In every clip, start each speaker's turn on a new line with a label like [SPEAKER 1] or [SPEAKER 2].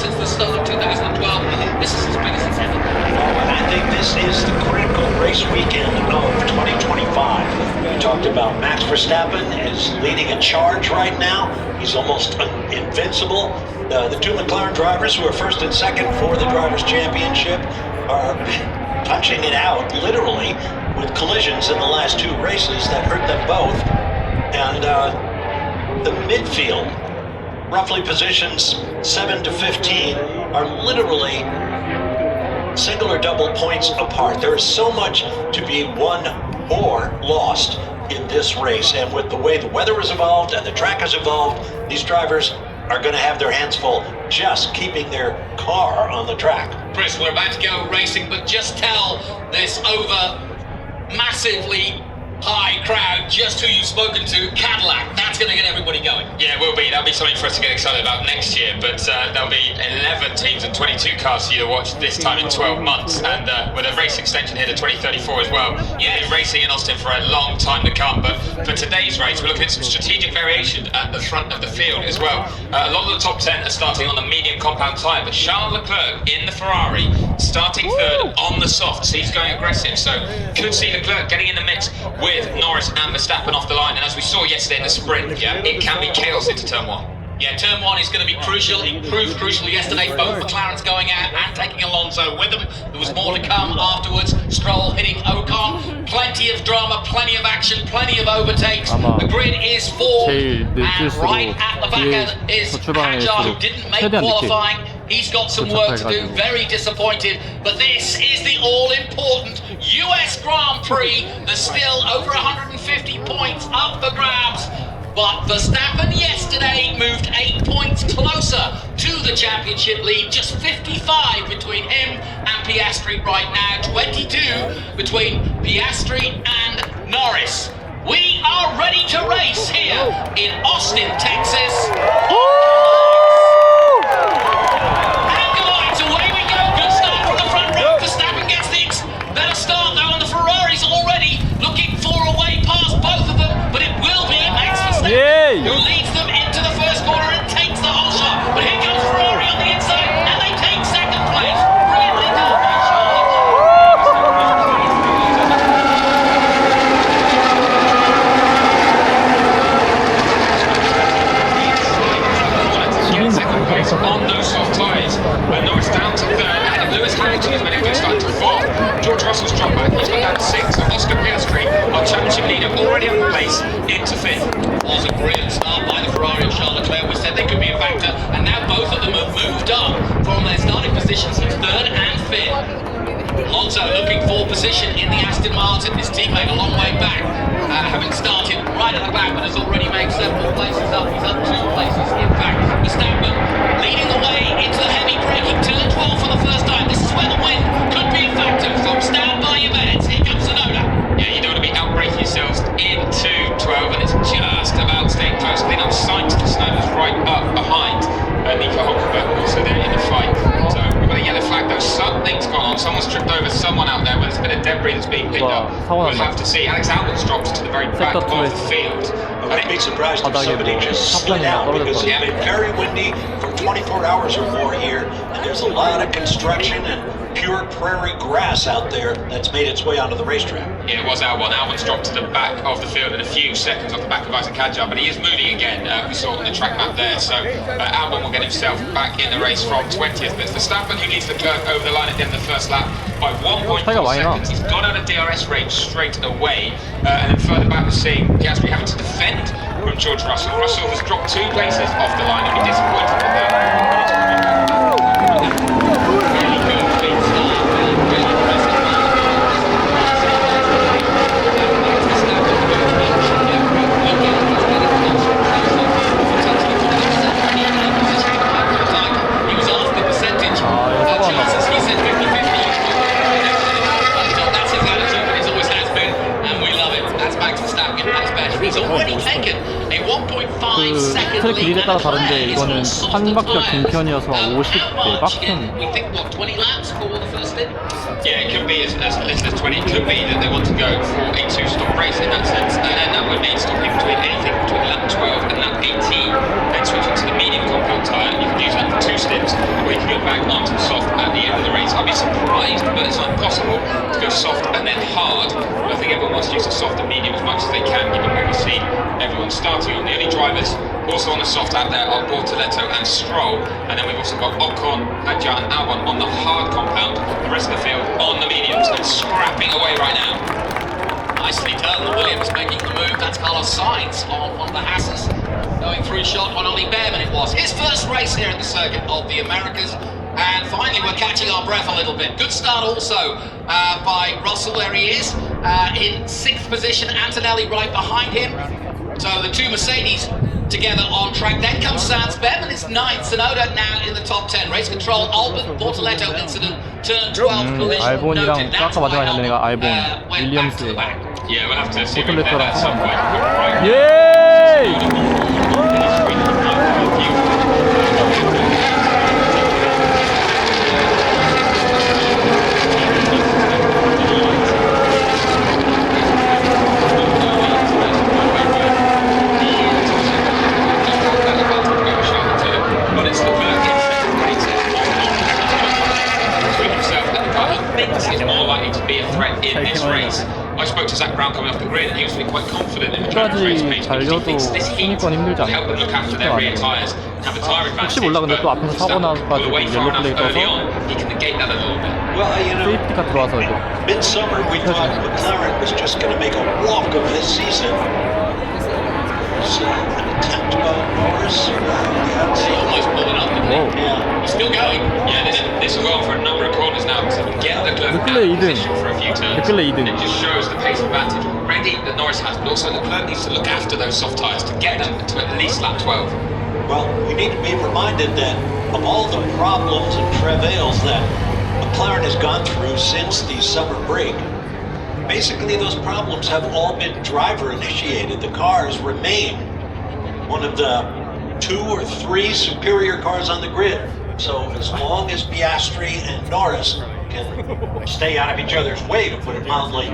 [SPEAKER 1] since the start of 2012. This is as big as it's ever been.
[SPEAKER 2] And I think this is the critical race weekend of 2025. We talked about Max Verstappen is leading a charge right now. He's almost invincible. The two McLaren drivers who are first and second for the Drivers' Championship are punching it out, literally, with collisions in the last two races that hurt them both. And the midfield, roughly positions 7 to 15, are literally single or double points apart. There is so much to be won or lost in this race. And with the way the weather has evolved and the track has evolved, these drivers are going to have their hands full just keeping their car on the track.
[SPEAKER 1] Chris, we're about to go racing, but just tell this over massively high crowd just who you've spoken to. Cadillac, that's going to get everybody going.
[SPEAKER 3] Yeah, it will be. That'll be something for us to get excited about next year. But there'll be 11 teams and 22 cars for you to watch this time in 12 months. And with a race extension here to 2034 as well. Yeah, been racing in Austin for a long time to come. But for today's race, we're looking at some strategic variation at the front of the field as well. A lot of the top 10 are starting on the medium compound tyre. But Charles Leclerc in the Ferrari starting third on the softs. He's going aggressive. So could see Leclerc getting in the mix with Norris and Verstappen off the line. And as we saw yesterday in the sprint, yeah, it can be chaos into turn one.
[SPEAKER 1] Yeah, turn one is going to be crucial. It proved crucial yesterday. Both McLarens going out and taking Alonso with them. There was more to come afterwards. Stroll hitting Ocon. Plenty of drama, plenty of action, plenty of overtakes. The grid is formed. And right at the back is Hadjar, who didn't make qualifying. He's got some work to do. Very disappointed. But this is the all-important US Grand Prix. There's still over 150 points up for grabs. But Verstappen yesterday moved 8 points closer to the championship lead. Just 55 between him and Piastri right now. 22 between Piastri and Norris. We are ready to race here in Austin, Texas. And guys, away we go. Good start from the front row. Verstappen gets things. Better start though, and the Ferrari's already looking for a way past both of them. But it will be Max Verstappen who leads them into the first corner and takes the whole shot. But here comes Ferrari on the inside, and they take second place. Brilliantly done by Charles
[SPEAKER 3] second place on those soft tyres. Norris down to third, and Lewis Hamilton has made a good start to fourth. George Russell's dropped back, he's gone down to sixth. Oscar Piastri, our championship leader, already on the place into fifth.
[SPEAKER 1] Was a brilliant start by the Ferrari and Charles Leclerc. We said they could be a factor, and now both of them have moved up from their starting positions to third and fifth. Alonso looking for position in the Aston Martin, his teammate a long way back, having started right at the back, but has already made several places up. He's up 2 places, in fact. Verstappen leading the way into the heavy braking turn 12 for the first time. This is where the wind could be a factor, so stand by your beds. Here comes Tsunoda.
[SPEAKER 3] Yeah, you don't want to be outbraking yourselves into 12, and it's just about staying close. I think I'm Sainz to Tsunoda's right up behind Nico Hulkenberg, also there in the fight. So we've got a yellow flag though. Something's gone on. Someone's tripped over someone out there. Where there's a bit of debris that's being picked up. We'll have to see. Alex Albon's dropped to the very back of the field.
[SPEAKER 2] I'd be surprised if somebody just slid out because it's been very windy for 24 hours or more here, and there's a lot of construction and pure prairie grass out there that's made its way onto the racetrack.
[SPEAKER 3] Yeah, it was Albon. Albon's dropped to the back of the field in a few seconds off the back of Isaac Hadjar, but he is moving again. We saw it on the track map there, so Albon will get himself back in the race from 20th. But it's Verstappen who leads Leclerc over the line at the end of the first lap by 1.4 seconds. He's got out of DRS range straight away, and then further back we're seeing Piastri having to defend from George Russell. Russell has dropped 2 places off the line. I'll be disappointed with that.
[SPEAKER 1] Really good lead start, really impressive. He was asked the percentage. Jesus, he said 50-50. That's his attitude, but it always has been, and we love it. That's Max Verstappen at his best. He's already taken a 1.5 second
[SPEAKER 4] 트랙
[SPEAKER 1] lead.
[SPEAKER 4] 길이에 따라 다른데 이거는 한 박자 중편이어서 50대 빡센.
[SPEAKER 1] We think what 20 laps for the first stint.
[SPEAKER 3] Yeah, it could be as little as 20. It could be that they want to go for a 2-stop race in that sense, and that would mean stopping between anything between lap 12 and lap 18, then switching to the medium compound tyre. You could use that for 2 stints, or you to go back onto soft at the end of the race. I'd be surprised, but it's not impossible to go soft and then hard. But I think everyone wants to use the soft and medium as much as they can, given what we see everyone starting on. The only drivers also on the soft out there are Bortoleto and Stroll, and then we've also got Ocon, Hadjar and Albon on the hard compound. The rest of the field on the mediums and scrapping away right now.
[SPEAKER 1] Nicely done, the Williams making the move. That's Carlos Sainz on one of the Hassas. Going through shot on Ollie Behrman it was. His first race here at the Circuit of the Americas. And finally we're catching our breath a little bit. Good start also by Russell, there he is. In 6th position, Antonelli right behind him. So the two Mercedes together on track. Then comes Sainz. Behrman is 9th. Tsunoda now in the top 10. Race control, Albon, Bortoleto incident, turn 12 collision
[SPEAKER 4] 알본이랑
[SPEAKER 1] noted. That's
[SPEAKER 4] 아까
[SPEAKER 1] why
[SPEAKER 4] 마지막에
[SPEAKER 1] Albon
[SPEAKER 4] 내가 알본,
[SPEAKER 1] went back to
[SPEAKER 4] 윌리엄스에
[SPEAKER 1] the back.
[SPEAKER 3] Yeah, we'll have to see if we
[SPEAKER 4] Bortoleto
[SPEAKER 3] can at some point. Right.
[SPEAKER 4] 예!
[SPEAKER 3] Is more likely to be a threat in this race. I spoke to Zach Brown coming off the grid, and he was feeling quite confident in the track race pace. He thinks this heat will help them look after their rear tyres, have a tyre advantage.
[SPEAKER 4] 혹시 몰라 근데 또 앞에서 사고
[SPEAKER 3] Pull
[SPEAKER 4] 나가지고
[SPEAKER 3] away far
[SPEAKER 4] 옐로
[SPEAKER 3] enough
[SPEAKER 4] 플레이
[SPEAKER 3] early
[SPEAKER 4] 떠서
[SPEAKER 3] on, he can negate that a little bit.
[SPEAKER 2] Well,
[SPEAKER 4] 세이프티카 들어와서 이제
[SPEAKER 2] midsummer we thought McLaren was just going to make a walk of this season. So, an attempt by Norris.
[SPEAKER 1] He almost pulled it up, didn't he?
[SPEAKER 4] 오.
[SPEAKER 2] Yeah.
[SPEAKER 1] He's still going.
[SPEAKER 3] Yeah, this will go on for a number of corners now because he can get Leclerc out
[SPEAKER 4] Leclerc
[SPEAKER 3] of position for a few turns.
[SPEAKER 4] Leclerc 2등.
[SPEAKER 3] It just shows the pace advantage already that Norris has, but also Leclerc needs to look after those soft tyres to get them to at least lap 12.
[SPEAKER 2] Well, we need to be reminded that of all the problems and travails that McLaren has gone through since the summer break, basically those problems have all been driver initiated. The cars remain one of the 2 or 3 superior cars on the grid. So as long as Piastri and Norris can stay out of each other's way, to put it mildly,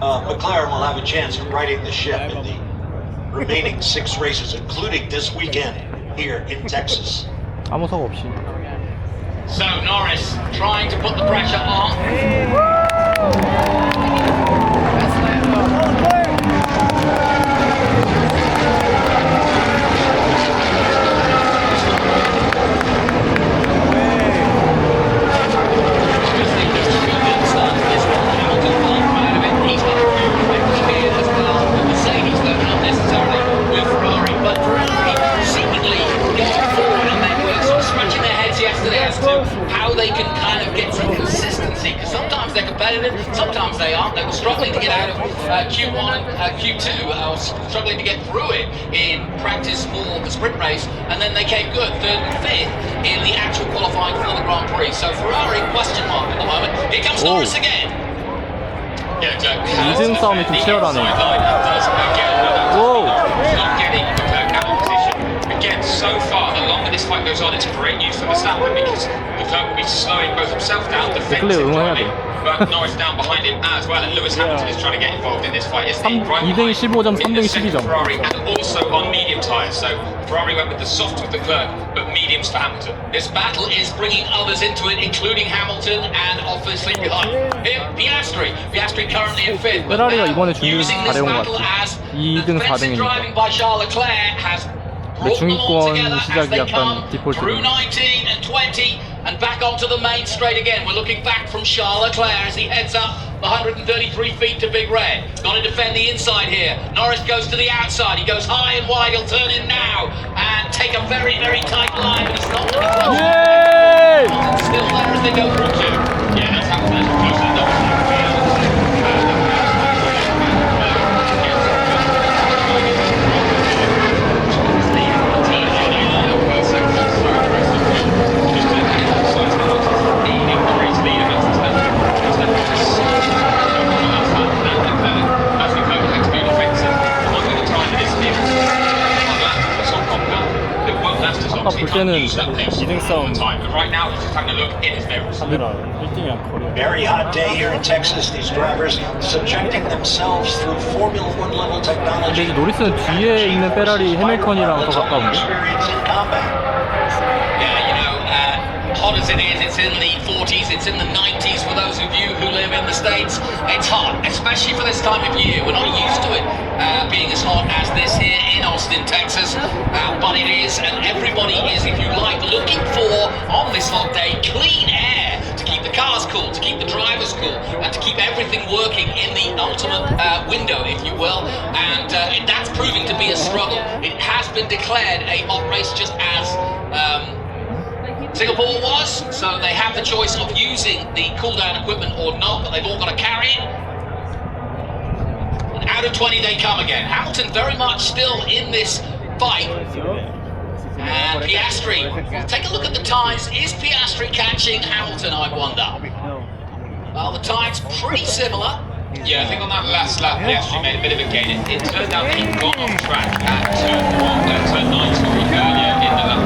[SPEAKER 2] McLaren will have a chance of righting the ship in the remaining 6 races, including this weekend here in Texas.
[SPEAKER 4] 아무 사고 없이
[SPEAKER 1] So Norris trying to put the pressure on. How they can kind of get some consistency, because sometimes they're competitive, sometimes they aren't. They were struggling to get out of Q1 and Q2, struggling to get through it in practice for the sprint race, and then they came good, 3rd and 5th in the actual qualifying for the Grand Prix. So Ferrari, question mark at the moment. Here comes Norris again.
[SPEAKER 3] Yeah, Jack.
[SPEAKER 4] 이등 싸움이 좀 치열하네.
[SPEAKER 3] Whoa! Not getting Leclerc out of position. Again, so far, the longer this fight goes on, it's great news for Verstappen because Leclerc will be slowing both himself down, defensive driving, but Norris down behind him as well, and Lewis Hamilton is trying to get involved in this fight. It's the right
[SPEAKER 4] 2등 15점, 3등 12점.
[SPEAKER 3] Ferrari, and also on medium tyres. So Ferrari went with the soft with Leclerc, but mediums for Hamilton.
[SPEAKER 1] This battle is bringing others into it, including Hamilton and obviously behind him, Piastri. Piastri currently in 5th. But
[SPEAKER 4] 페라리가
[SPEAKER 1] now,
[SPEAKER 4] 이번에 준비를
[SPEAKER 1] using this
[SPEAKER 4] 잘해온 것
[SPEAKER 1] battle
[SPEAKER 4] 같아.
[SPEAKER 1] as
[SPEAKER 4] 2등,
[SPEAKER 1] defensive
[SPEAKER 4] 4등이니까.
[SPEAKER 1] driving by Charles Leclerc has
[SPEAKER 4] 근데
[SPEAKER 1] brought them all together
[SPEAKER 4] 중위권
[SPEAKER 1] as
[SPEAKER 4] 시작이
[SPEAKER 1] they
[SPEAKER 4] 약간
[SPEAKER 1] come through
[SPEAKER 4] 디폴트네.
[SPEAKER 1] 19 and 20 and back onto the main straight again. We're looking back from Charles Leclerc as he heads up the 133 feet to Big Red. Got to defend the inside here. Norris goes to the outside. He goes high and wide. He'll turn in now and take a very, very tight line, but he's not going to be close.
[SPEAKER 4] 예!
[SPEAKER 1] Still there as they go through two.
[SPEAKER 3] Yeah, that's Hamilton close to Norris.
[SPEAKER 4] 아까 볼 때는 2등 싸움
[SPEAKER 3] Right now, he's just having a look in his mirrors.
[SPEAKER 4] 카메라 1등이랑 거리가
[SPEAKER 2] Very hot day here in Texas. These drivers subjecting themselves through Formula One level
[SPEAKER 4] 근데
[SPEAKER 2] technology.
[SPEAKER 4] 이제 노리스는 뒤에 있는 페라리 해밀턴이랑 더 가까운데?
[SPEAKER 2] Experience in combat.
[SPEAKER 1] Yeah, hot as it is. It's in the 40s, it's in the 90s for those of you who live in the States. It's hot, especially for this time of year. We're not used to it being as hot as this here in Austin, Texas, but it is, and everybody is, if you like, looking for, on this hot day, clean air to keep the cars cool, to keep the drivers cool, and to keep everything working in the ultimate window, if you will, and that's proving to be a struggle. It has been declared a hot race just as Singapore was, so they have the choice of using the cool-down equipment or not, but they've all got to carry it. And out of 20 they come again. Hamilton very much still in this fight. And Piastri, take a look at the times. Is Piastri catching Hamilton, I wonder? Well, the times pretty similar.
[SPEAKER 3] Yeah, I think on that last lap, Piastri made a bit of a gain. It turned out that he'd gone off track at turn 9, sorry, earlier in the lap.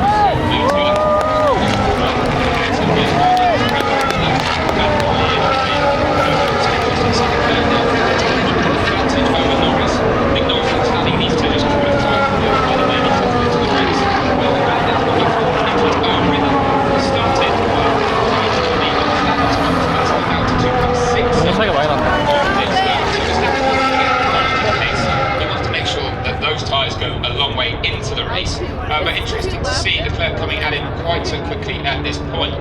[SPEAKER 4] 차이가 많이 난다.
[SPEAKER 3] He wants to make sure that those tyres go a long way into the race. But interesting to see Leclerc coming at him quite so quickly at this point.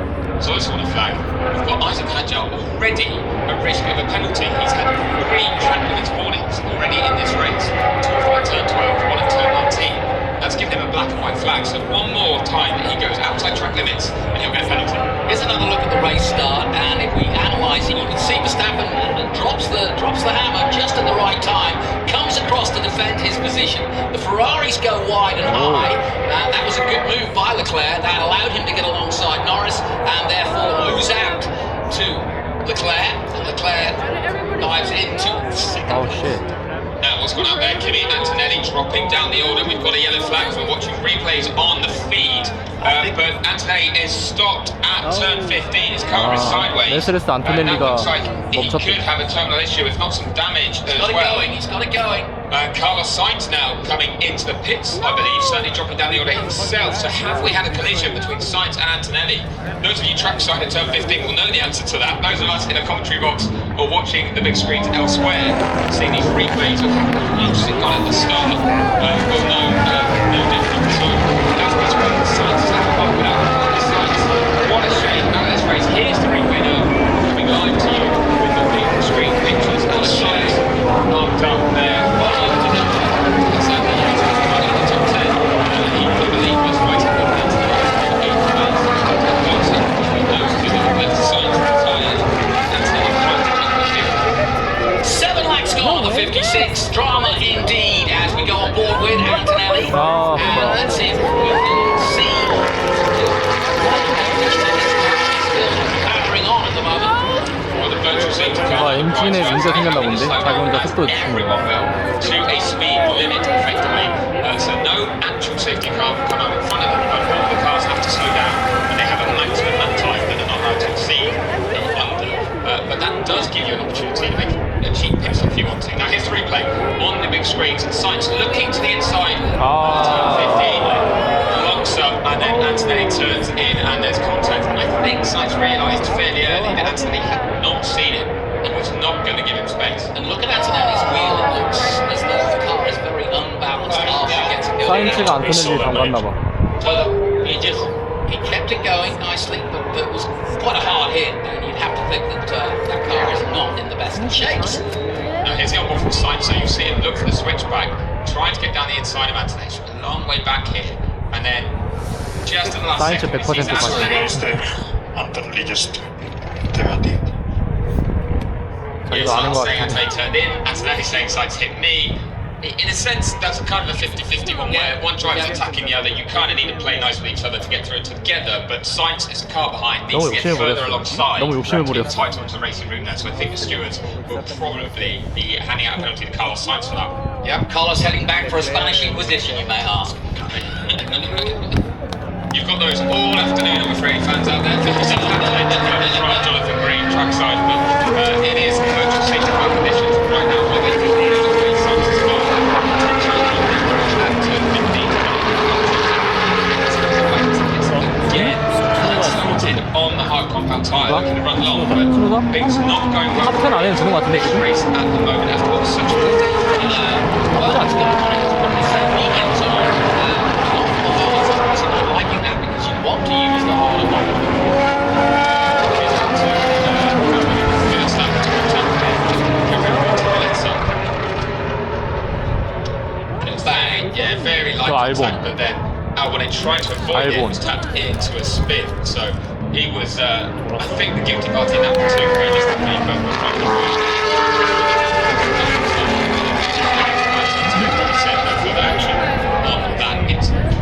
[SPEAKER 3] So I just want to flag. We've got Isaac Hadjar already at risk of a penalty. He's had 3 track limits warnings already in this race. 2 at turn 12, 1 at turn 19. That's given him a black and white flag. So one more time that he goes outside track limits and he'll get a penalty.
[SPEAKER 1] Here's another look at the race start, and if we analyse it, you can see Verstappen drops the hammer just at the right time, comes across to defend his position. The Ferraris go wide and high, and that was a good move by Leclerc. That allowed him to get alongside Norris, and therefore lose out to Leclerc. And Leclerc dives into second.
[SPEAKER 4] Oh shit.
[SPEAKER 3] Now, what's gone out there? Kimi Antonelli dropping down the order. We've got a yellow flag as we're watching replays on the feed. But Antonelli is stopped at turn 15. His car is sideways.
[SPEAKER 4] 메르세데스
[SPEAKER 3] That
[SPEAKER 4] 안토넬리가
[SPEAKER 3] looks like he
[SPEAKER 4] 멈췄대.
[SPEAKER 3] could have a terminal issue, if not some damage as
[SPEAKER 1] Got it
[SPEAKER 3] well.
[SPEAKER 1] going, he's got it going.
[SPEAKER 3] Carlos Sainz now coming into the pits, I believe, certainly dropping down the order himself. So have we had a collision between Sainz and Antonelli? Those of you trackside at turn 15 will know the answer to that. Those of us in a commentary box or watching the big screens elsewhere, seeing these replays of how close it got at the start, will know no different. So that's what's wrong. Sainz is out of luck without Sainz. What a shame. Out of this race, here's the replay now, coming live to you with the big screen pictures. And Sainz marked up there.
[SPEAKER 1] On the 56, drama indeed as we go on board with Antonelli.
[SPEAKER 4] Oh,
[SPEAKER 1] and let's see if we can see still powering on at the moment.
[SPEAKER 3] Well, the virtual safety car
[SPEAKER 4] 엔진에 문제가 생겼나 본데. 자기 혼자 속도
[SPEAKER 3] everyone fell to a speed limit effectively. So no actual safety car will come out in front of them, but all the cars have to slow down and they have a maximum lap time that they're not allowed to exceed under. But that does give you an opportunity to make a cheap pit stop if you want to. Now here's the replay on the big screens. Sainz looking to the inside. Turn 15 locks up, and then Antonelli turns in, and there's contact. And I think Sainz realised fairly early that Antonelli had not seen it and was not going to give him space.
[SPEAKER 1] And look at Antonelli's wheel. It looks as though the car is very unbalanced after it gets going.
[SPEAKER 4] 사인츠가 안토넬리를 담갔나봐.
[SPEAKER 1] He kept it going nicely, but it was quite a hard hit, and you'd have to think that that car is not in the best shapes.
[SPEAKER 3] Now here's the onboard from Sainz, so you see him look for the switchback, trying to get down the inside of Antonelli. So a long way back here, and then just in the last
[SPEAKER 4] 사인츠
[SPEAKER 3] second, we see
[SPEAKER 4] 100%
[SPEAKER 3] Antonelli.
[SPEAKER 2] Antonelli just dirty.
[SPEAKER 3] Yeah,
[SPEAKER 4] 자기도 아는
[SPEAKER 3] Sainz
[SPEAKER 4] 것
[SPEAKER 3] saying
[SPEAKER 4] 같아.
[SPEAKER 3] Antonelli turned in, Antonelli saying Sainz hit me. In a sense, that's a kind of a 50-50 one where one driver's attacking the other. You kind of need to play nice with each other to get through it together, but Sainz is a car behind, needs
[SPEAKER 4] 너무
[SPEAKER 3] to get
[SPEAKER 4] 욕심을
[SPEAKER 3] further
[SPEAKER 4] 부렸어.
[SPEAKER 3] alongside
[SPEAKER 4] 너무 욕심을
[SPEAKER 3] to get
[SPEAKER 4] 부렸어.
[SPEAKER 3] tight onto the racing room there, so I think the stewards will probably be handing out a penalty to Carlos Sainz for that.
[SPEAKER 1] Yep, Carlos heading back for a Spanish Inquisition, you may ask.
[SPEAKER 3] You've got those all afternoon, I'm afraid, fans out there. 56 from Jonathan Green, trackside, but it is virtual safety car conditions right now. We're waiting for the Sainz's car. hard compound tyre that can run long,
[SPEAKER 4] 트루더?
[SPEAKER 3] but it's not going well.
[SPEAKER 4] 탑10 안에는 드는 것 같은데
[SPEAKER 3] This
[SPEAKER 4] 지금?
[SPEAKER 3] race at the moment after what was such a good day.
[SPEAKER 1] Well, that's good. Weekend, so not liking that because you want to use the whole of
[SPEAKER 3] Yeah, very light
[SPEAKER 4] Albon.
[SPEAKER 3] contact, but then when he tried to avoid it,
[SPEAKER 4] Albon.
[SPEAKER 3] was tapped into a spin. So he was, I think, the guilty party in that one too, realistically, but was trying to avoid it. Action on that incident.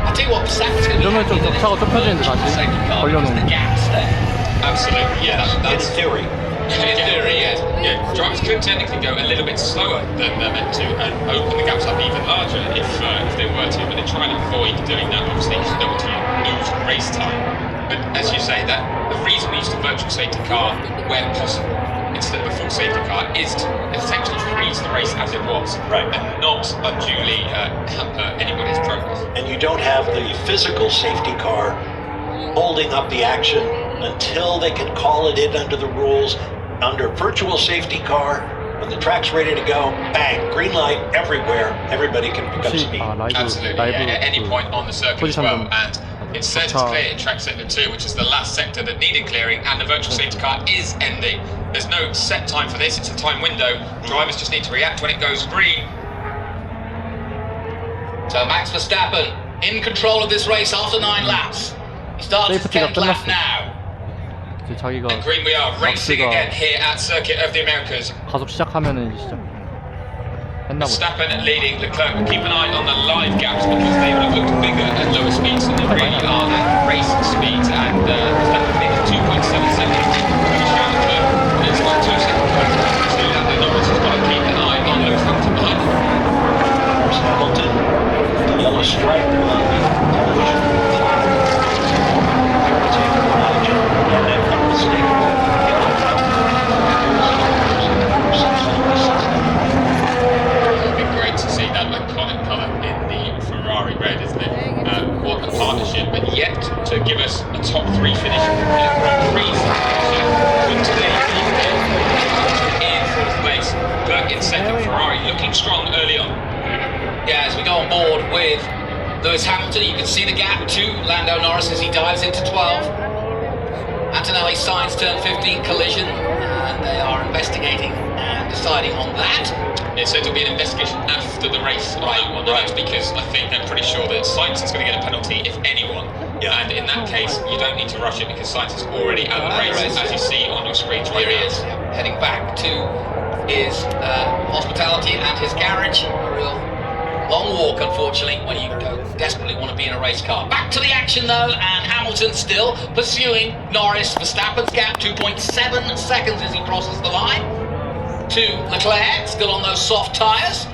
[SPEAKER 1] I tell you what, Verstappen's going to
[SPEAKER 4] 이러면 좀 격차가 좁혀지는데 다시 걸려놓으면.
[SPEAKER 3] Absolutely, yeah,
[SPEAKER 2] In
[SPEAKER 3] that's
[SPEAKER 2] theory.
[SPEAKER 1] In theory, yes.
[SPEAKER 3] yeah. Drivers could technically go a little bit slower than they're meant to and open the gaps up even larger if they were to, but they try and avoid doing that. Obviously, because you don't want to lose race time. But as you say, that the reason we used a virtual safety car where possible instead of a full safety car is to essentially freeze the race as it was,
[SPEAKER 2] Right.
[SPEAKER 3] and not unduly hamper anybody's progress.
[SPEAKER 2] And you don't have the physical safety car holding up the action until they can call it in under the rules. Under virtual safety car, when the track's ready to go, bang, green light everywhere, everybody can pick up
[SPEAKER 4] 혹시
[SPEAKER 2] speed.
[SPEAKER 4] 라이브
[SPEAKER 3] Absolutely,
[SPEAKER 4] 라이브
[SPEAKER 3] yeah, at any
[SPEAKER 4] 그
[SPEAKER 3] point on the circuit as
[SPEAKER 4] 포지션
[SPEAKER 3] well.
[SPEAKER 4] 좀
[SPEAKER 3] And it says it's clear in track sector 2, which is the last sector that needed clearing, and the virtual safety car is ending. There's no set time for this, it's a time window. Drivers just need to react when it goes green.
[SPEAKER 1] So Max Verstappen in control of this race after 9 laps. He starts his
[SPEAKER 4] 세이프티가
[SPEAKER 1] 10th lap
[SPEAKER 4] 끝났어.
[SPEAKER 1] now.
[SPEAKER 4] 이제 자기가
[SPEAKER 3] And green we are, racing
[SPEAKER 4] 박스가
[SPEAKER 3] again here at Circuit of the Americas.
[SPEAKER 4] 가속 시작하면은 이제 시작. 했나 보다.
[SPEAKER 3] Verstappen leading Leclerc. Keep an eye on the live gaps because they would have looked bigger at lower speeds than they really are at race speeds. And Verstappen leading 2.7 seconds. Charles Leclerc is like 2 seconds. So Lando Norris has got to keep an eye on Lewis Hamilton behind him.
[SPEAKER 2] There's Hamilton, the yellow stripe on the television. And then a mistake.
[SPEAKER 3] It'd be great to see that iconic colour in the Ferrari red, isn't it? What a partnership, but yet to give us a top 3 finish in a Grand Prix situation. Would today be in 4th place, Leclerc in 2nd, Ferrari looking strong early on.
[SPEAKER 1] Yeah, as we go on board with Lewis Hamilton, you can see the gap to Lando Norris as he dives into 12. Antonelli Sainz turn 15 collision, and they are investigating and deciding on that.
[SPEAKER 3] It said it'll be an investigation after the race on that one, and that's because I think they're pretty sure that Sainz is going to get a penalty, if anyone.
[SPEAKER 2] Yeah.
[SPEAKER 3] And in that case, you don't need to rush it because Sainz is already out of the race, as you see on your screens right
[SPEAKER 1] Here he
[SPEAKER 3] now.
[SPEAKER 1] is, heading back to his hospitality and his garage. A real long walk, unfortunately, when you don't desperately want to be in a race car. Back to the action, though, and Hamilton still pursuing Norris. Verstappen's gap, 2.7 seconds as he crosses the line. To Leclerc, still on those soft tyres.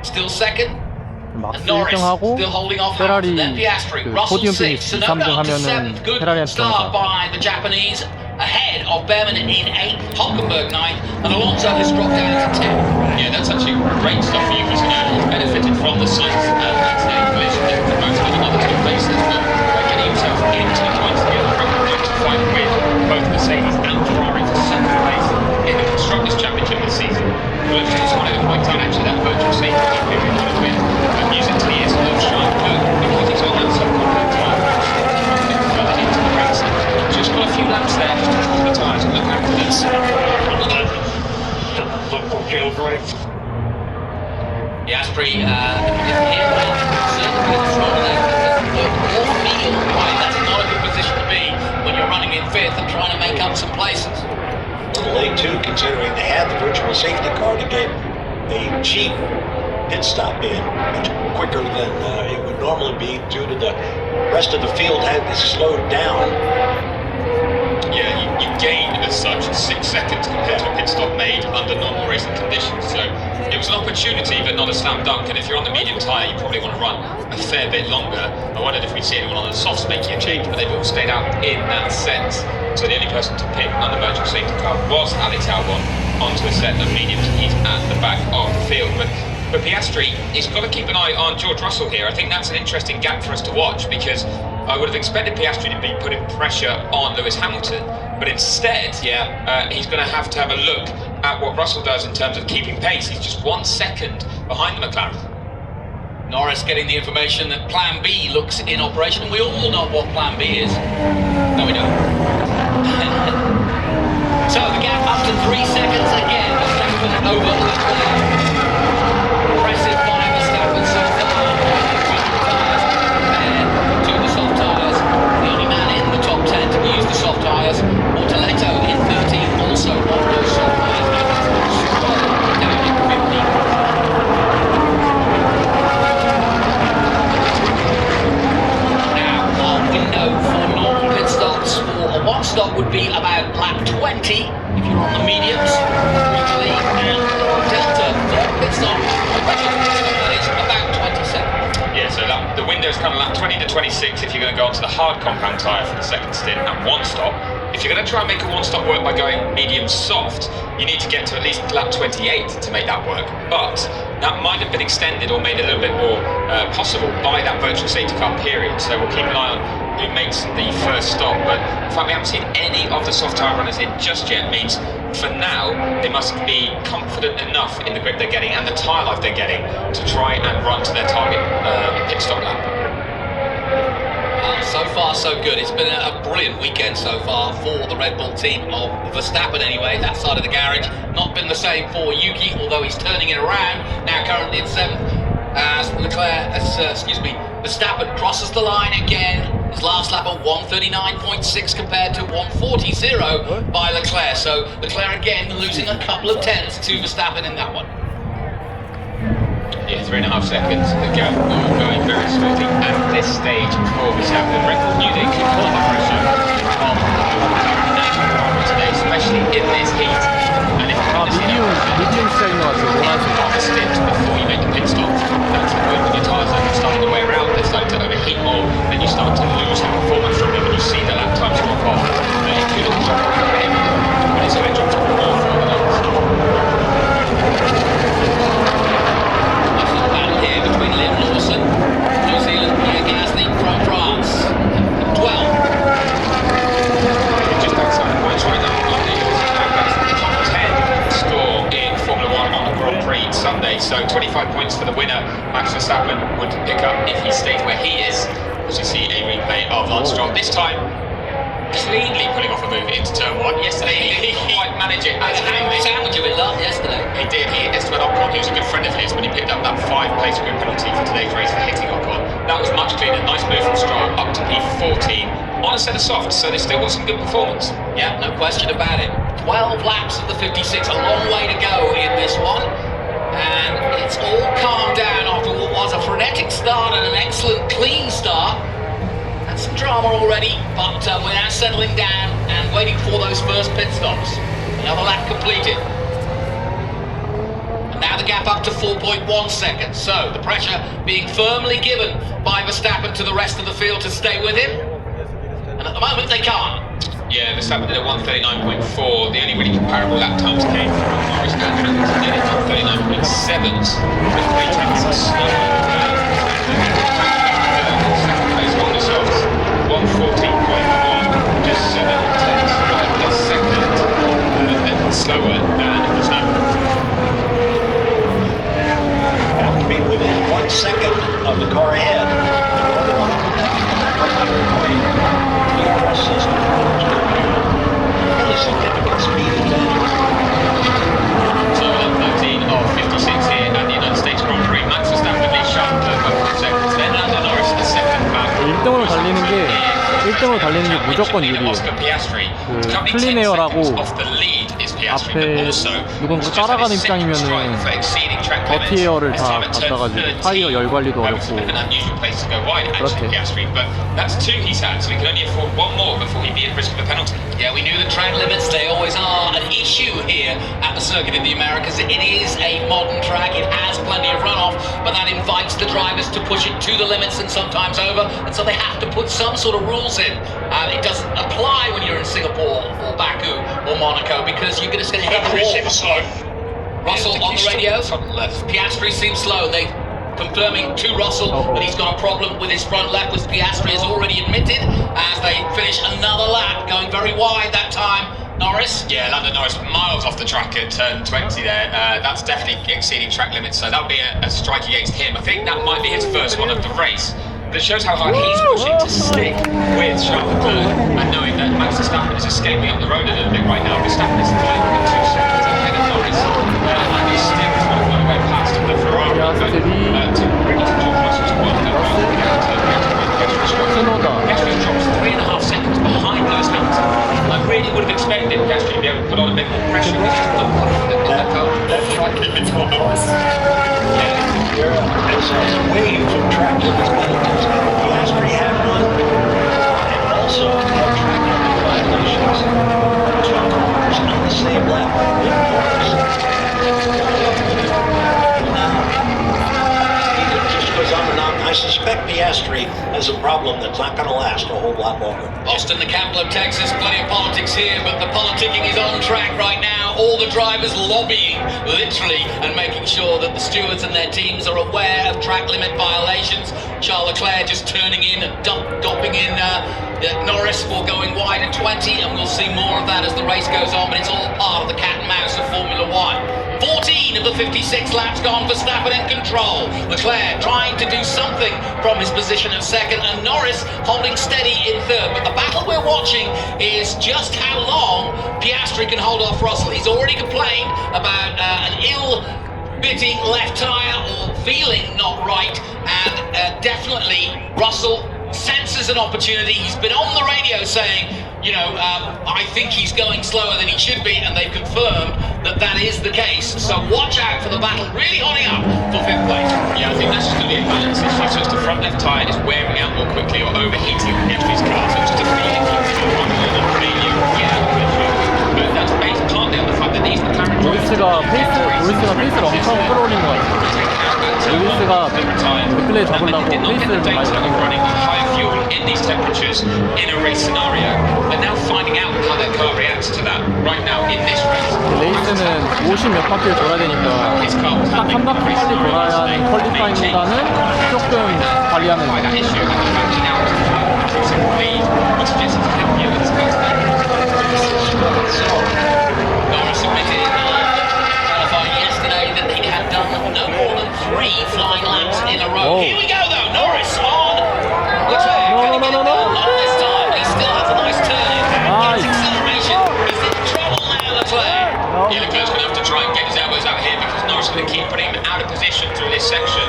[SPEAKER 1] Still second.
[SPEAKER 4] 막스
[SPEAKER 1] And Norris
[SPEAKER 4] 1등하고
[SPEAKER 1] still holding off
[SPEAKER 4] 페라리
[SPEAKER 1] Hamilton, then Piastri,
[SPEAKER 4] 그
[SPEAKER 1] Russell
[SPEAKER 4] 포디움
[SPEAKER 1] 6,
[SPEAKER 4] 피니시
[SPEAKER 1] Tsunoda
[SPEAKER 4] 3등
[SPEAKER 1] up to
[SPEAKER 4] 하면은
[SPEAKER 1] 7th. Good
[SPEAKER 4] 페라리한테
[SPEAKER 1] start
[SPEAKER 4] 넘어가.
[SPEAKER 1] by the Japanese, ahead of Behrman in 8th, Hülkenberg 9th, and Alonso has dropped down to 10th.
[SPEAKER 3] Yeah, that's actually great stuff for you because he's benefited from the Sainz and collision that promoted in another 2 places, but getting himself into the points together to fight with both Mercedes and Ferrari for 2nd place in the Constructors' Championship this season. But I just wanted to point out actually that virtual safety car period would have been music to the ears of Lewis Hamilton because he's on that subcontinental tyre further into the race. Just got a few laps there just to cool the tyres and look after this.
[SPEAKER 1] Piastri is here, certainly the throttle there, or medium wide. That's not a good position to be when you're running in 5th and trying to make up some places.
[SPEAKER 2] Late too, considering they had the virtual safety car to get a cheap pit stop in much quicker than it would normally be due to the rest of the field had slowed down.
[SPEAKER 3] Yeah, you gain as such 6 seconds compared to a pit stop made under normal racing conditions. So it was an opportunity, but not a slam dunk. And if you're on the medium tyre, you probably want to run a fair bit longer. I wondered if we'd see anyone on the softs making a change, but they've all stayed out in that sense. So the only person to pit under virtual safety car was Alex Albon onto a set of mediums. He's at the back of the field. But Piastri, he's got to keep an eye on George Russell here. I think that's an interesting gap for us to watch because I would have expected Piastri to be putting pressure on Lewis Hamilton, but instead, he's going to have a look at what Russell does in terms of keeping pace. He's just 1 second behind the McLaren.
[SPEAKER 1] Norris getting the information that Plan B looks in operation. We all know what Plan B is. No, we don't. So the gap up to 3 seconds again. Verstappen over Leclerc. Impressive by Verstappen so far. Compared to the soft tyres. The only man in the top 10 to use the soft tyres. Bortoleto in 13 also on those soft tyres. Down in 15. For normal pit stops, for a one stop would be about lap 20 if you're on the mediums, usually, and Delta for pit stop, that is about 27.
[SPEAKER 3] Yeah, so the window's kind of lap 20 to 26 if you're going to go onto the hard compound tyre for the second stint and one stop. If you're going to try and make a one stop work by going medium soft, you need to get to at least lap 28 to make that work. But that might have been extended or made a little bit more possible by that virtual safety car period. So we'll keep an eye on who makes the first stop. But in fact, we haven't seen any of the soft tyre runners in just yet. Means for now, they must be confident enough in the grip they're getting and the tyre life they're getting to try and run to their target pit stop lap.
[SPEAKER 1] So far, so good. It's been a brilliant weekend so far for the Red Bull team of Verstappen anyway, that side of the garage. Not been the same for Yuki, although he's turning it around, now currently in 7th, as Verstappen crosses the line again. His last lap of 139.6 compared to 140.0 by Leclerc. So Leclerc again losing a couple of tenths to Verstappen in that one.
[SPEAKER 3] Yeah, 3.5 seconds to go. All going very smoothly at this stage for Verstappen. Red Bull knew they could pull the pressure on today, especially in this heat. And if
[SPEAKER 4] 미디움 시작인 것 같아요.
[SPEAKER 3] on the stint before you make the pit stop, that's the point when your tyres are starting to wear out, they're starting to overheat more, then you start to lose the performance from them, and you see the lap times drop off. It could have dropped off for him, but it's going to drop off more for the others.
[SPEAKER 1] Battle here between Liam Lawson, New Zealand, Pierre Gasly from France, 12.
[SPEAKER 3] Just outside the points right now. That's the top 10 score in Formula 1 on the Grand Prix Sunday. So 25 points for the winner. Max Verstappen would pick up if he stays where he is. As you see a replay of Lance Stroll. This time, cleanly pulling off a move into turn 1. Yesterday, he didn't quite manage it as cleanly.
[SPEAKER 1] Sandwich of it love yesterday.
[SPEAKER 3] He did. He hit Esteban Ocon, who's a good friend of his, when he picked up that 5-place grid penalty for today's race for hitting Ocon. That was much cleaner. Nice move from Stroll up to P14 on a set of softs, so they still got some good performance.
[SPEAKER 1] Yeah, no question about it. 12 laps of the 56, a long way to go in this one. And it's all calmed down after what was a frenetic start and an excellent clean start. And some drama already, but we're now settling down and waiting for those first pit stops. Another lap completed. And now the gap up to 4.1 seconds. So the pressure being firmly given by Verstappen to the rest of the field to stay with him. And at the moment they can't.
[SPEAKER 3] Yeah, Verstappen did a 139.4. The only really comparable lap times came from Norris and Hamilton did it 139.7s with 3 tenths slower. Second place on the softs, 114.1, just 7 tenths, a second slower than Verstappen.
[SPEAKER 2] Now to be within 1 second of the car ahead. Really significant speed advantage.
[SPEAKER 3] So lap 13 of 56 here at the United States Grand Prix. Max Verstappen leads Charles Leclerc by 4 seconds. Then Lando Norris a second back.
[SPEAKER 4] 1등으로 달리는 게 무조건 유리해요. 그 클린에어라고 앞에 누군가 따라가는 입장이면은 버티에어를 다 갖다가지고 타이어 열 관리도 어렵고 그렇대.
[SPEAKER 3] That's 2 he's had, so he can only afford 1 more before he'd be at risk of a penalty.
[SPEAKER 1] Yeah, we knew the track limits, they always are an issue here at the circuit in the Americas. It is a modern track, it has plenty of runoff, but that invites the drivers to push it to the limits and sometimes over, and so they have to put some sort of rules in. It doesn't apply when you're in Singapore or Baku or Monaco because you're just going to hit the wall. Russell on the radio, Piastri seems slow. They confirming to Russell that he's got a problem with his front left, which Piastri has already admitted as they finish another lap, going very wide that time. Norris?
[SPEAKER 3] Yeah, Lando Norris miles off the track at turn 20 there. That's definitely exceeding track limits, so that'll be a strike against him. I think that might be his first one of the race. But it shows how hard he's pushing to stick with Charles Leclerc, and knowing that Max Verstappen is escaping up the road a little bit right now. Verstappen is 5.2 seconds ahead of Norris, and he's still trying to run away past the Ferrari. But to bring it to George Russell to work that well, Piastri drops 3.5 seconds behind Lewis Hamilton. I really would have expected Piastri to be able to put on a bit more pressure with his car.
[SPEAKER 2] That's like a bit more noise. There is a wave of track limit penalties. Piastri had one, and also track limit violations. Two cars on the same lap with Norris. Just goes on and on. I suspect Piastri has a problem that's not going to last a whole lot longer.
[SPEAKER 1] Austin, the capital of Texas, plenty of politics here, but the politicking is on track right now. All the drivers lobbying, literally, and making sure that the stewards and their teams are aware of track limit violations. Charles Leclerc just turning in and dopping in Norris for going wide at 20, and we'll see more of that as the race goes on, but it's all part of the cat and mouse of Formula One. 14 of the 56 laps gone, Verstappen in control. Leclerc trying to do something from his position of second, and Norris holding steady in third. But the battle we're watching is just how long Piastri can hold off Russell. He's already complained about an ill-fitting left tyre or feeling not right, and definitely Russell senses an opportunity. He's been on the radio saying, I think he's going slower than he should be, and they've confirmed that that is the case. So watch out for the battle really hotting up for fifth place.
[SPEAKER 3] Yeah, I think that's just going to be a balance issue. So it's the front left tyre is wearing out more quickly or overheating Piastri's car. So it's just a feeling but that's based partly on the fact that these McLaren
[SPEAKER 4] 루이스가 페이스를 엄청 끌어올린 것 같아요. 루이스가 리플레이 잡으려고 페이스를 좀 많이 잡은 것
[SPEAKER 3] running on higher fuel in these temperatures in a race scenario. They're now finding out how their car reacts to that right now in this race.
[SPEAKER 4] 레이스는 50 몇 바퀴를 돌아야 되니까 딱 한 바퀴 빨리 돌아야 하는 퀄리파잉보다는 조금 발휘하는
[SPEAKER 3] By that issue, and the fact that now it's a 2-second lead, which suggests it's heavier than it's going to be.
[SPEAKER 1] Norris admitted in qualifying yesterday that he had done no more than 3 flying laps in a row.
[SPEAKER 4] Whoa.
[SPEAKER 1] Here we go though, Norris on Leclerc. Can he get it done? Not this time. He still has a nice turn in. Gets acceleration. He's in trouble now, Leclerc.
[SPEAKER 3] Yeah, Leclerc's going to have to try and get his elbows out here because Norris is going to keep putting him out of position through this section.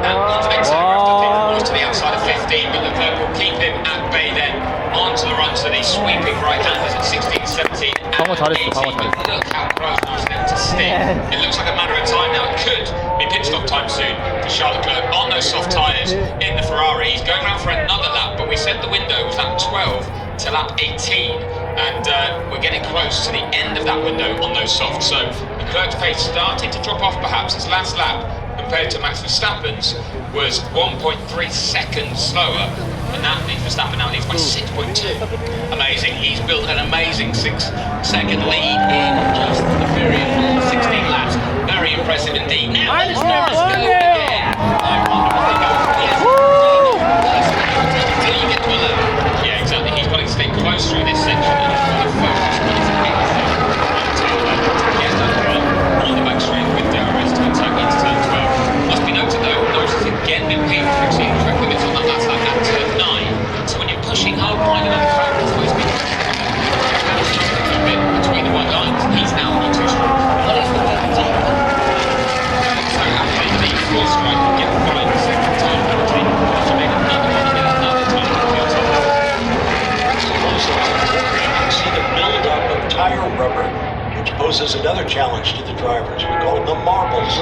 [SPEAKER 3] And onto the accelerator, I think, more to the outside of 15, but Leclerc will keep him at bay then onto the run to these sweeping right-handers at 16, 17, and 18. But look how close Norris is able to stick. It looks like a matter of time now. It could be pit stop time soon for Charles Leclerc on those soft tyres in the Ferrari. He's going around for another lap, but we said the window was lap 12 to lap 18, and we're getting close to the end of that window on those softs. So Leclerc's pace starting to drop off perhaps. His last lap compared to Max Verstappen's was 1.3 seconds slower, and that means Verstappen now leads by 6.2.
[SPEAKER 1] Amazing. He's built an amazing 6-second lead in just the period of 16 laps. Very impressive indeed. Now, there's Norris go again. I wonder what they go for the end. Until you get to 11.
[SPEAKER 3] Yeah, exactly. He's got to stay close through this section, and he's got to focus on his exit to get that run on the back straight with DRS to attack into turn 12. Must be noted though, Norris has again been paid for exceeding track limits on that last lap at turn 9. So when you're pushing hard wide on the track, it's always been a bit between the white lines. He's now on 2 strikes.
[SPEAKER 1] What is the penalty?
[SPEAKER 3] So happily the 4th strike will get followed the second time penalty. Which made another one and then another time penalty on top of that.
[SPEAKER 2] You can see the buildup of tire rubber, which poses another challenge to the drivers. We call them the marbles.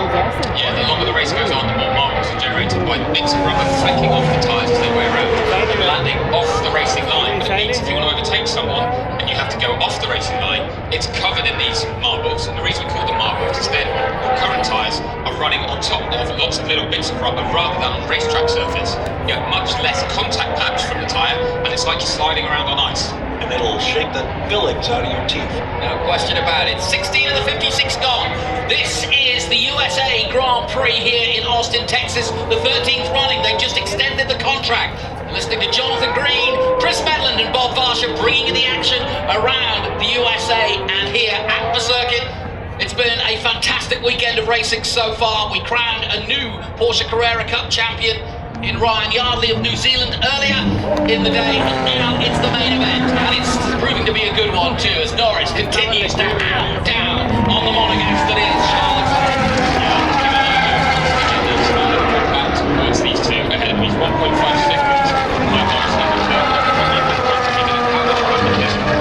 [SPEAKER 3] Yeah, the longer the race goes on, the more marbles are generated by bits of rubber flecking off the tyres as they wear out and landing off the racing line. But it means if you want to overtake someone and you have to go off the racing line, it's covered in these marbles. And the reason we call them marbles is that your current tyres are running on top of lots of little bits of rubber rather than on racetrack surface. You have much less contact patch from the tyre, and it's like you're sliding around on ice.
[SPEAKER 2] And it'll shake the fillings out of your teeth.
[SPEAKER 1] No question about it. 16 of the 56 gone. This is the USA Grand Prix here in Austin, Texas. The 13th running. They've just extended the contract. Listening to Jonathan Green, Chris Medland and Bob Varsha bringing in the action around the USA and here at the circuit. It's been a fantastic weekend of racing so far. We crowned a new Porsche Carrera Cup champion in Ryan Yardley of New Zealand earlier in the day, and now it's the main event, and it's proving to be a good one too, as Norris continues to hammer down on the monogas that is Charlotte.
[SPEAKER 3] Towards these two ahead of me, 1.5 seconds.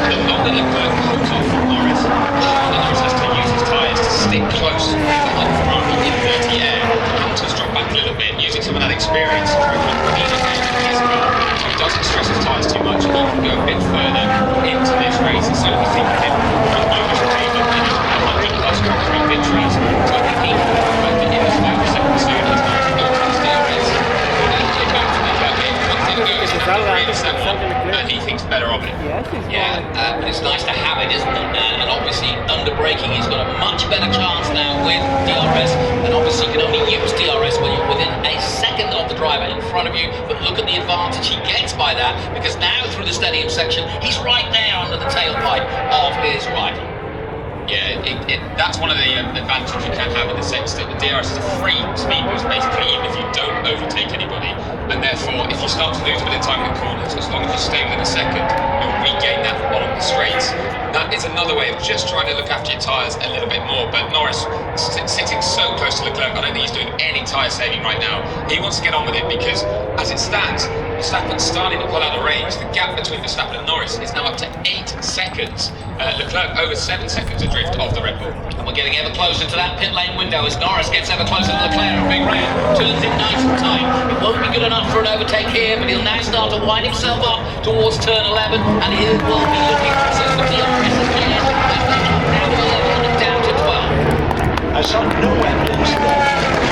[SPEAKER 3] The longer Leclerc holds off from Norris, the harder Norris has to use his tyres to stick close to the Ferrari in dirty air. Hamilton's dropped back a little bit, using some of that experience from Peter years ago. So he doesn't stress his tyres too much, and he can go a bit further into this race. And so I think of him on Irish table, 100 plus Grand Prix victories. So I think he can work it in the final second soon. He's going to go to the DRS. Back to the bucket, and he thinks better of it.
[SPEAKER 1] Yeah, but it's nice to have it, isn't it? And obviously, under braking, he's got a much better chance now with DRS. And obviously, you can only use DRS when you're within a second of the driver in front of you. But look at the advantage he gets by that, because now through the stadium section, he's right there under the tailpipe of his rival.
[SPEAKER 3] Yeah, that's one of the advantages you can have in the sense that the DRS is a free speed boost, basically, even if you don't overtake anybody. And therefore, if you start to lose a bit of time in the corners, as long as you stay within a second, you'll regain that along the straights. That is another way of just trying to look after your tyres a little bit more. But Norris sitting so close to Leclerc, I don't think he's doing any tyre saving right now. He wants to get on with it because, as it stands, Verstappen's starting to pull out of range. The gap between Verstappen and Norris is now up to 8 seconds. Leclerc over 7 seconds adrift of the Red Bull.
[SPEAKER 1] And we're getting ever closer to that pit lane window as Norris gets ever closer to Leclerc. A big round, turns in nice and tight. It won't be good enough for an overtake here, but he'll now start to wind himself up towards turn 11, and he will be looking for the DRS again. Now to 11 and down to 12.
[SPEAKER 2] I saw no evidence that